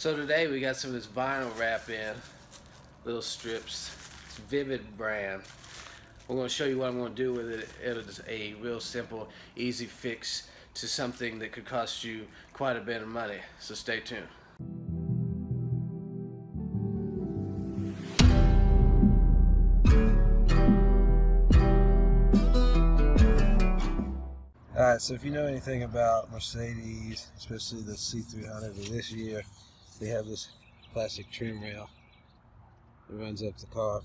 So today we got some of this vinyl wrap in, little strips. It's Vivid brand. We're going to show you what I'm going to do with it. It is a real simple, easy fix to something that could cost you quite a bit of money. So stay tuned. Alright, so if you know anything about Mercedes, especially the C300 of this year, they have this plastic trim rail that runs up the car,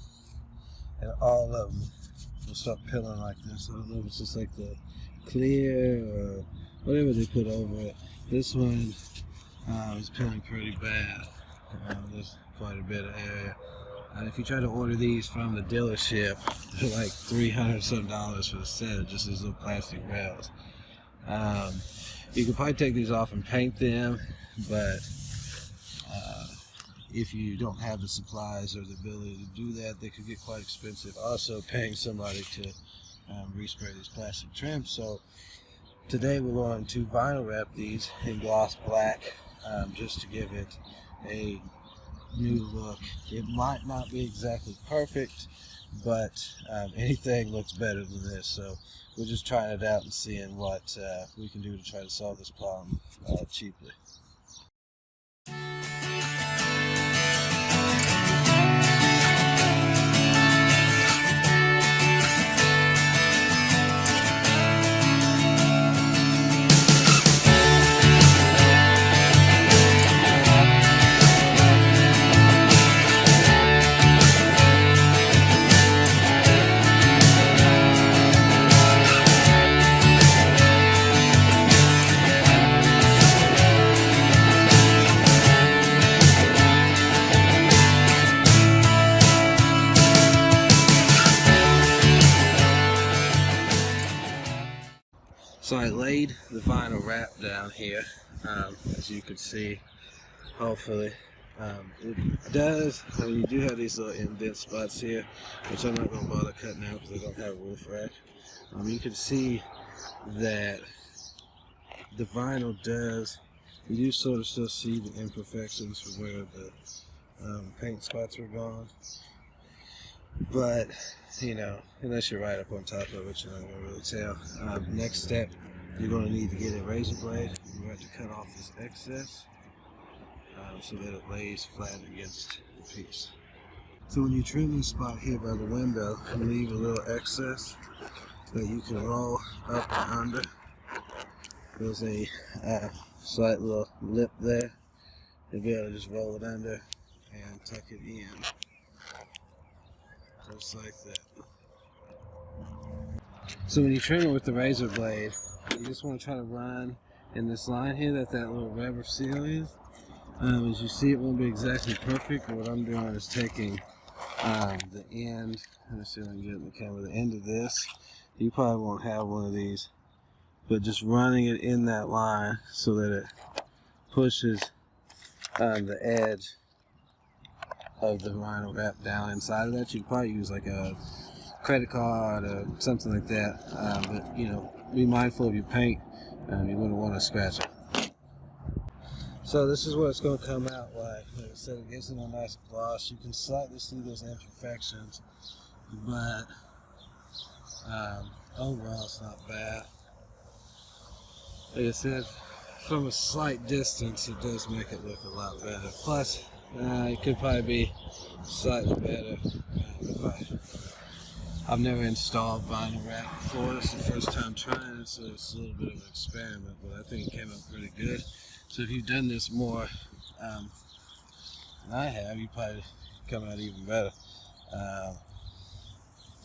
and all of them will start pilling like this. I don't know if it's just like the clear or whatever they put over it. This one is pilling pretty bad. There's quite a bit of area. If you try to order these from the dealership, they're like $300 some for the set of just these little plastic rails. You could probably take these off and paint them, but if you don't have the supplies or the ability to do that, they could get quite expensive. Also, paying somebody to respray these plastic trims. So today we're going to vinyl wrap these in gloss black, just to give it a new look. It might not be exactly perfect, but anything looks better than this. So we're just trying it out and seeing what we can do to try to solve this problem cheaply. So I laid the vinyl wrap down here, as you can see, hopefully. It does, you do have these little indent spots here, which I'm not going to bother cutting out because I don't have a roof rack. You can see that the vinyl does, you do sort of still see the imperfections from where the paint spots were gone. But, you know, unless you're right up on top of it, you're not going to really tell. Next step, you're going to need to get a razor blade. You're going to have to cut off this excess so that it lays flat against the piece. So when you trim this spot here by the window, you leave a little excess that you can roll up and under. There's a slight little lip there. You'll be able to just roll it under and tuck it in. Just like that. So when you trim it with the razor blade, you just want to try to run in this line here that little rubber seal is. As you see, it won't be exactly perfect, but what I'm doing is taking the end, let me see if I can get it in the camera, the end of this. You probably won't have one of these, but just running it in that line so that it pushes the edge of the vinyl wrap down inside of that. You'd probably use like a credit card or something like that, but you know, be mindful of your paint. You wouldn't want to scratch it. So this is what it's going to come out like. Like I said, it gives it a nice gloss. You can slightly see those imperfections, but overall it's not bad. Like I said, from a slight distance it does make it look a lot better. Plus it could probably be slightly better. I've never installed vinyl wrap before. This is the first time trying it, so it's a little bit of an experiment, but I think it came out pretty good. So if you've done this more than I have, you probably come out even better.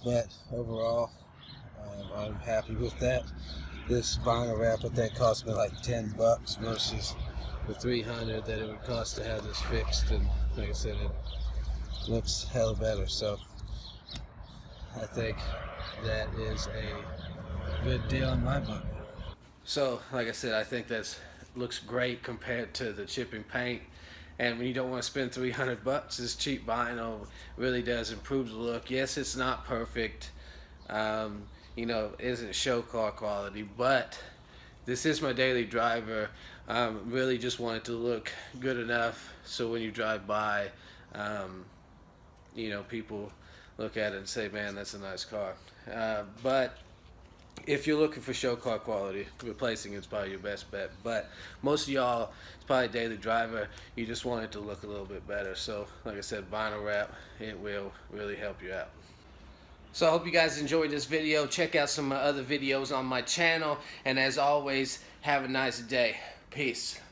But overall, I'm happy with that. This vinyl wrap, what that cost me like $10 versus the $300 that it would cost to have this fixed, and like I said, it looks hell better. So I think that is a good deal in my book. So like I said, I think that looks great compared to the chipping paint. And when you don't want to spend $300, this cheap vinyl really does improve the look. Yes, it's not perfect. You know, isn't show car quality, but this is my daily driver. Really just want it to look good enough so when you drive by, um, you know, people look at it and say, man, that's a nice car. But if you're looking for show car quality, replacing it's probably your best bet. But most of y'all, it's probably a daily driver. You just want it to look a little bit better. So, like I said, vinyl wrap, it will really help you out. So I hope you guys enjoyed this video. Check out some of my other videos on my channel. And as always, have a nice day. Peace.